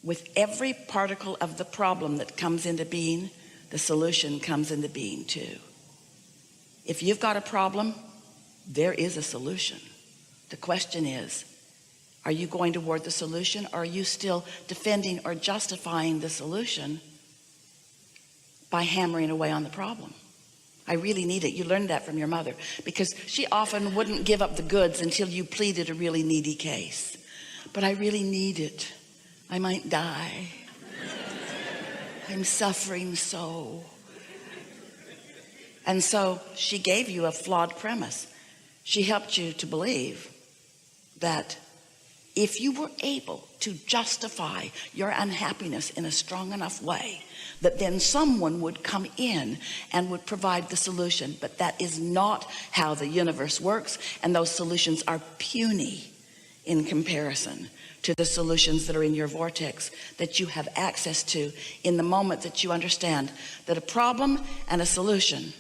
with every particle of the problem that comes into being, the solution comes into being too. If you've got a problem, there is a solution. The question is, are you going toward the solution, or are you still defending or justifying the solution by hammering away on the problem? I really need it. You learned that from your mother, because she often wouldn't give up the goods until you pleaded a really needy case. But I really need it. I might die. I'm suffering so. And so she gave you a flawed premise. She helped you to believe that if you were able to justify your unhappiness in a strong enough way, that then someone would come in and would provide the solution. But that is not how the universe works, and those solutions are puny in comparison to the solutions that are in your vortex that you have access to in the moment that you understand that a problem and a solution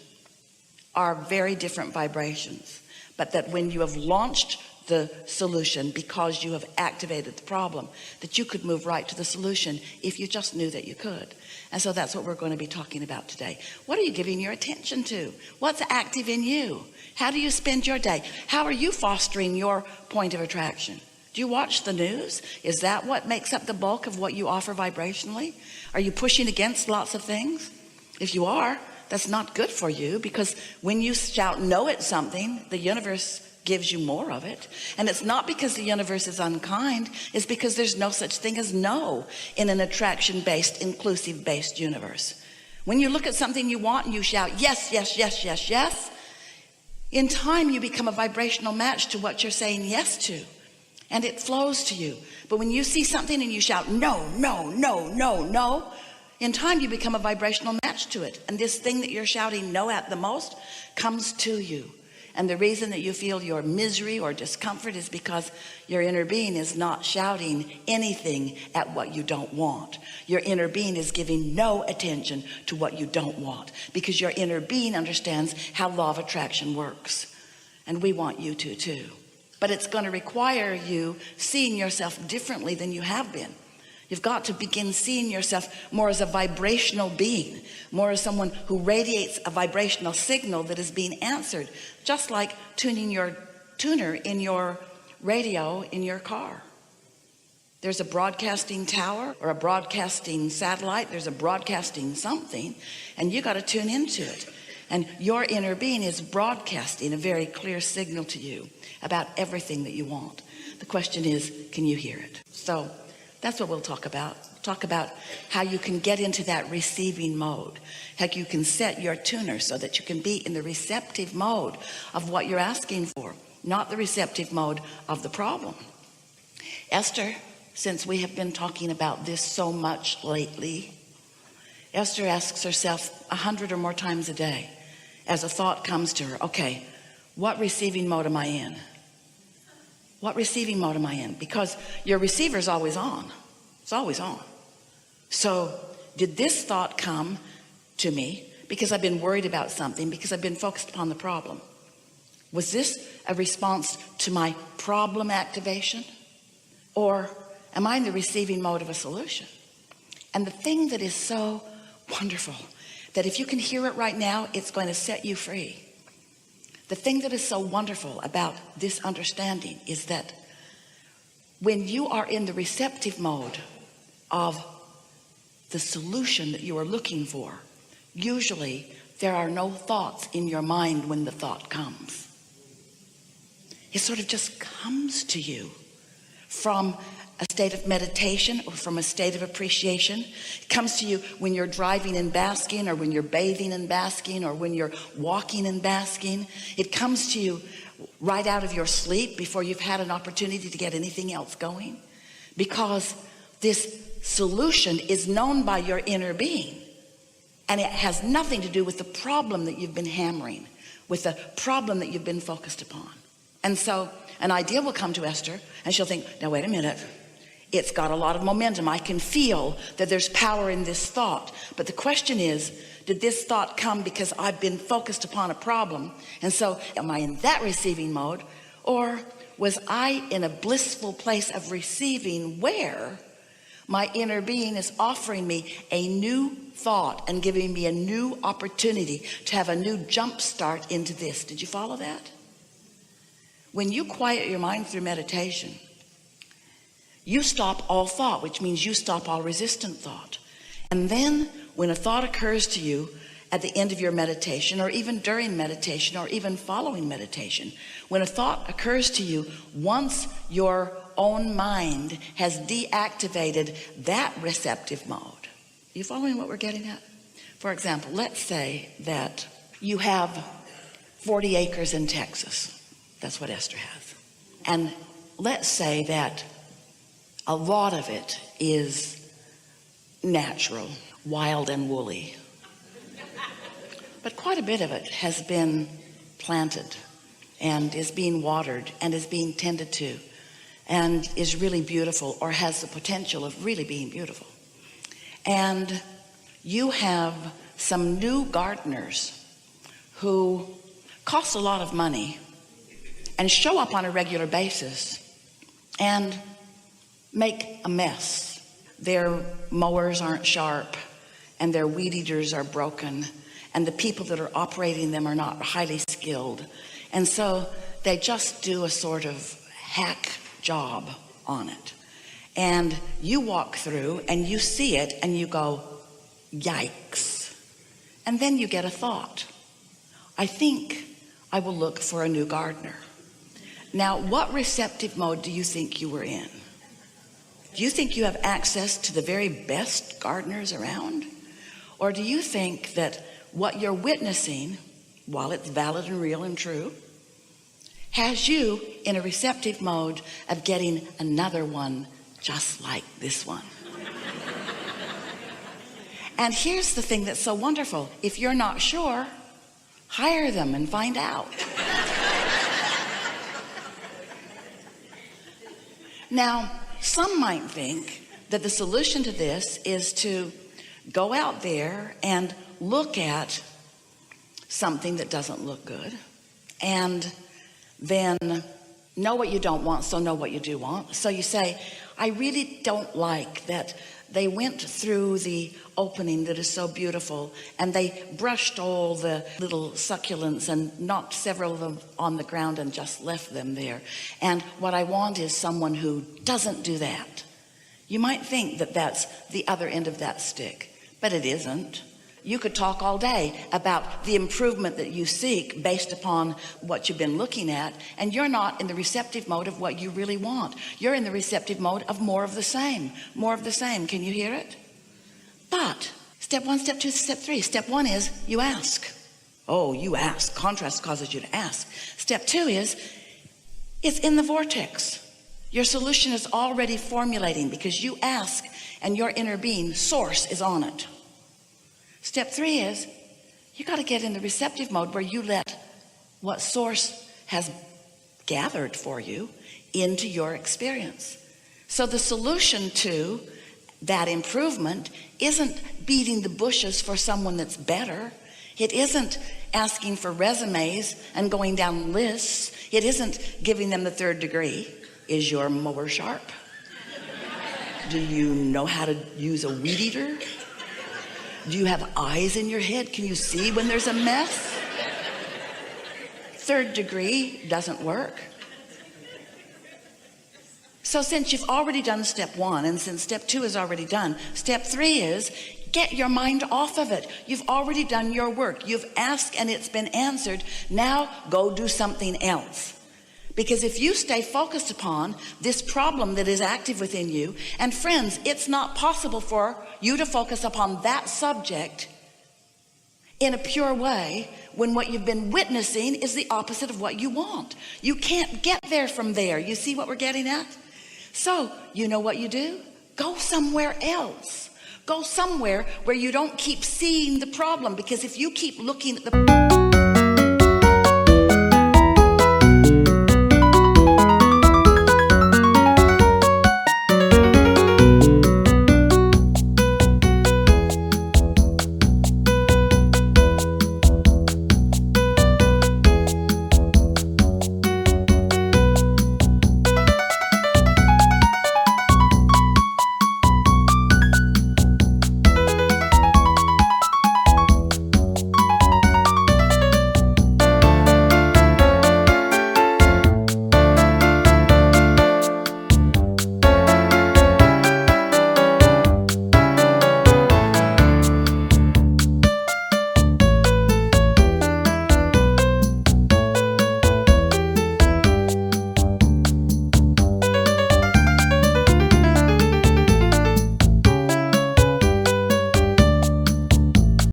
are very different vibrations, but that when you have launched the solution because you have activated the problem, that you could move right to the solution if you just knew that you could. And so that's what we're going to be talking about today. What are you giving your attention to? What's active in you? How do you spend your day? How are you fostering your point of attraction? Do you watch the news? Is that what makes up the bulk of what you offer vibrationally? Are you pushing against lots of things? If you are, that's not good for you, because when you shout no at something, the universe gives you more of it. And it's not because the universe is unkind, it's because there's no such thing as no in an attraction-based, inclusive-based universe. When you look at something you want and you shout yes, yes, yes, yes, yes, in time you become a vibrational match to what you're saying yes to, and it flows to you. But when you see something and you shout no, no, no, no, no, in time you become a vibrational match to it, and this thing that you're shouting no at the most comes to you. And the reason that you feel your misery or discomfort is because your inner being is not shouting anything at what you don't want. Your inner being is giving no attention to what you don't want, because your inner being understands how law of attraction works. And we want you to too. But it's going to require you seeing yourself differently than you have been. You've got to begin seeing yourself more as a vibrational being, more as someone who radiates a vibrational signal that is being answered, just like tuning your tuner in your radio in your car. There's a broadcasting tower or a broadcasting satellite. There's a broadcasting something, and you got to tune into it. And your inner being is broadcasting a very clear signal to you about everything that you want. The question is, can you hear it? So that's what we'll talk about. Talk about how you can get into that receiving mode, how you can set your tuner so that you can be in the receptive mode of what you're asking for, not the receptive mode of the problem. Esther, since we have been talking about this so much lately, Esther asks herself 100 or more times a day, as a thought comes to her, okay, what receiving mode am I in? What receiving mode am I in? Because your receiver is always on. It's always on. So did this thought come to me because I've been worried about something, because I've been focused upon the problem? Was this a response to my problem activation? Or am I in the receiving mode of a solution? And the thing that is so wonderful, that if you can hear it right now, it's going to set you free. The thing that is so wonderful about this understanding is that when you are in the receptive mode of the solution that you are looking for, usually there are no thoughts in your mind when the thought comes. It sort of just comes to you from a state of meditation or from a state of appreciation. It comes to you when you're driving and basking, or when you're bathing and basking, or when you're walking and basking. It comes to you right out of your sleep before you've had an opportunity to get anything else going, because this solution is known by your inner being, and it has nothing to do with the problem that you've been hammering, with the problem that you've been focused upon. And so an idea will come to Esther, and she'll think, now wait a minute, it's got a lot of momentum. I can feel that there's power in this thought. But the question is, did this thought come because I've been focused upon a problem? And so am I in that receiving mode? Or was I in a blissful place of receiving where My inner being is offering me a new thought and giving me a new opportunity to have a new jump start into this. Did you follow that? When you quiet your mind through meditation, you stop all thought, which means you stop all resistant thought. And then when a thought occurs to you at the end of your meditation, or even during meditation, or even following meditation, when a thought occurs to you, once your own mind has deactivated that receptive mode. You following what we're getting at? For example, let's say that you have 40 acres in Texas. That's what Esther has. And let's say that a lot of it is natural, wild and woolly. But quite a bit of it has been planted and is being watered and is being tended to and is really beautiful, or has the potential of really being beautiful. And you have some new gardeners who cost a lot of money and show up on a regular basis and make a mess. Their mowers aren't sharp and their weed eaters are broken, and the people that are operating them are not highly skilled. And so they just do a sort of hack job on it. And you walk through and you see it and you go, yikes. And then you get a thought. I think I will look for a new gardener. Now, what receptive mode do you think you were in? Do you think you have access to the very best gardeners around? Or do you think that what you're witnessing, while it's valid and real and true, has you in a receptive mode of getting another one just like this one? And here's the thing that's so wonderful. If you're not sure, hire them and find out. Now, some might think that the solution to this is to go out there and look at something that doesn't look good, and then know what you don't want, so know what you do want. So you say, I really don't like that they went through the opening that is so beautiful and they brushed all the little succulents and knocked several of them on the ground and just left them there. And what I want is someone who doesn't do that. You might think that that's the other end of that stick, but it isn't. You could talk all day about the improvement that you seek based upon what you've been looking at, and you're not in the receptive mode of what you really want. You're in the receptive mode of more of the same. More of the same. Can you hear it? But step 1, step 2, step 3. Step 1 is you ask. Oh, you ask. Contrast causes you to ask. Step 2 is it's in the vortex. Your solution is already formulating because you ask and your inner being, source, is on it. Step 3 is you got to get in the receptive mode where you let what source has gathered for you into your experience. So the solution to that improvement isn't beating the bushes for someone that's better. It isn't asking for resumes and going down lists. It isn't giving them the 3rd degree. Is your mower sharp? Do you know how to use a weed eater? Do you have eyes in your head? Can you see when there's a mess? 3rd degree doesn't work. So since you've already done step 1, and since step 2 is already done, step 3 is get your mind off of it. You've already done your work. You've asked and it's been answered. Now go do something else. Because if you stay focused upon this problem that is active within you, and friends, it's not possible for you to focus upon that subject in a pure way when what you've been witnessing is the opposite of what you want. You can't get there from there. You see what we're getting at? So, you know what you do? Go somewhere else. Go somewhere where you don't keep seeing the problem, because if you keep looking at the